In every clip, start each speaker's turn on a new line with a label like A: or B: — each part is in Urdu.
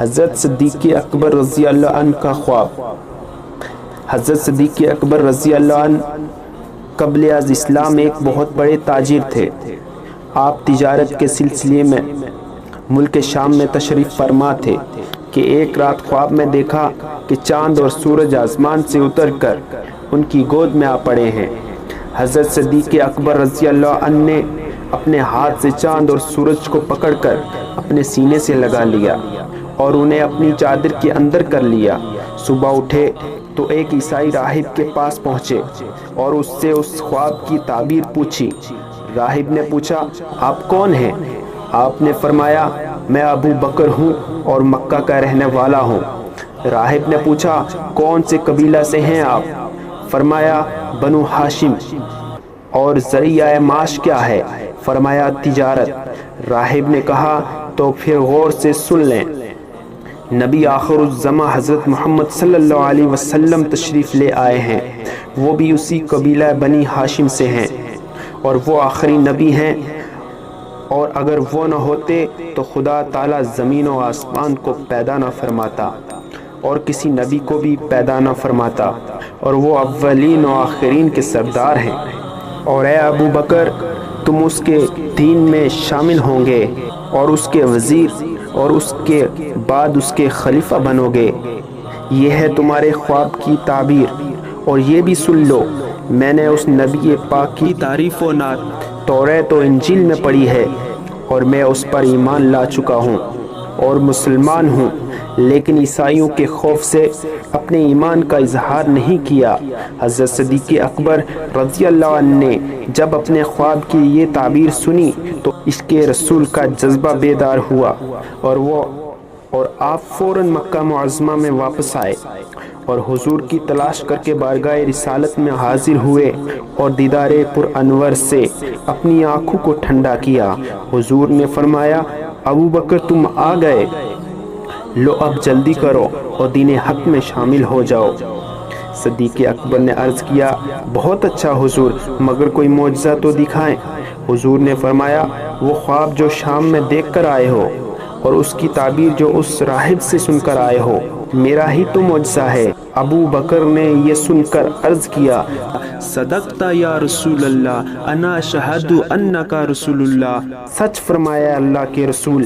A: حضرت صدیق اکبر رضی اللہ عنہ کا خواب۔ حضرت صدیق اکبر رضی اللہ عنہ قبل از اسلام ایک بہت بڑے تاجر تھے۔ آپ تجارت کے سلسلے میں ملک شام میں تشریف فرما تھے کہ ایک رات خواب میں دیکھا کہ چاند اور سورج آسمان سے اتر کر ان کی گود میں آ پڑے ہیں۔ حضرت صدیق اکبر رضی اللہ عنہ نے اپنے ہاتھ سے چاند اور سورج کو پکڑ کر اپنے سینے سے لگا لیا اور انہیں اپنی چادر کے اندر کر لیا۔ صبح اٹھے تو ایک عیسائی راہب کے پاس پہنچے اور اس سے اس خواب کی تعبیر پوچھی۔ راہب نے پوچھا، آپ کون ہیں؟ آپ نے فرمایا، میں ابو بکر ہوں اور مکہ کا رہنے والا ہوں۔ راہب نے پوچھا، کون سے قبیلہ سے ہیں آپ؟ فرمایا، بنو ہاشم۔ اور ذریعہ معاش کیا ہے؟ فرمایا، تجارت۔ راہب نے کہا، تو پھر غور سے سن لیں، نبی آخر الزماں حضرت محمد صلی اللہ علیہ وسلم تشریف لے آئے ہیں۔ وہ بھی اسی قبیلہ بنی ہاشم سے ہیں اور وہ آخری نبی ہیں، اور اگر وہ نہ ہوتے تو خدا تعالیٰ زمین و آسمان کو پیدا نہ فرماتا اور کسی نبی کو بھی پیدا نہ فرماتا، اور وہ اولین و آخرین کے سردار ہیں۔ اور اے ابو بکر، تم اس کے دین میں شامل ہوں گے اور اس کے وزیر اور اس کے بعد اس کے خلیفہ بنو گے۔ یہ ہے تمہارے خواب کی تعبیر۔ اور یہ بھی سن لو، میں نے اس نبی پاک کی تعریف و نعت توریت و انجیل میں پڑھی ہے اور میں اس پر ایمان لا چکا ہوں اور مسلمان ہوں، لیکن عیسائیوں کے خوف سے اپنے ایمان کا اظہار نہیں کیا۔ حضرت صدیق اکبر رضی اللہ عنہ نے جب اپنے خواب کی یہ تعبیر سنی تو عشق رسول کا جذبہ بیدار ہوا اور آپ فوراً مکہ معظمہ میں واپس آئے اور حضور کی تلاش کر کے بارگاہ رسالت میں حاضر ہوئے اور دیدار پر انور سے اپنی آنکھوں کو ٹھنڈا کیا۔ حضور نے فرمایا، ابو بکر تم آ گئے، لو اب جلدی کرو اور دین حق میں شامل ہو جاؤ۔ صدیق اکبر نے عرض کیا، بہت اچھا حضور، مگر کوئی معجزہ تو دکھائیں۔ حضور نے فرمایا، وہ خواب جو شام میں دیکھ کر آئے ہو اور اس کی تعبیر جو اس راہب سے سن کر آئے ہو، میرا ہی تو معجزہ ہے۔ ابو بکر نے یہ سن کر عرض کیا، صدقت یا رسول اللہ، انا اشہد انک رسول اللہ، سچ فرمایا اللہ کے رسول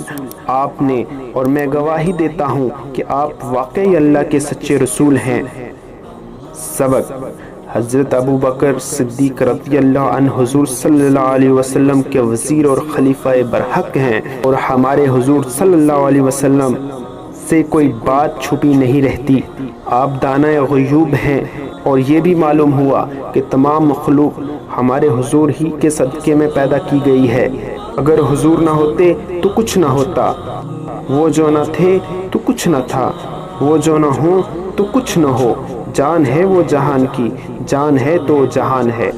A: آپ نے، اور میں گواہی دیتا ہوں کہ آپ واقعی اللہ کے سچے رسول ہیں۔ سبق: حضرت ابو بکر صدیق رضی اللہ عنہ حضور صلی اللہ علیہ وسلم کے وزیر اور خلیفہ برحق ہیں، اور ہمارے حضور صلی اللہ علیہ وسلم سے کوئی بات چھپی نہیں رہتی۔ آپ دانائے غیوب ہیں، اور یہ بھی معلوم ہوا کہ تمام مخلوق ہمارے حضور ہی کے صدقے میں پیدا کی گئی ہے۔ اگر حضور نہ ہوتے تو کچھ نہ ہوتا، وہ جو نہ تھے تو کچھ نہ تھا، وہ جو نہ ہوں تو کچھ نہ ہو۔ جان ہے وہ جہان کی، جان ہے تو جہان ہے۔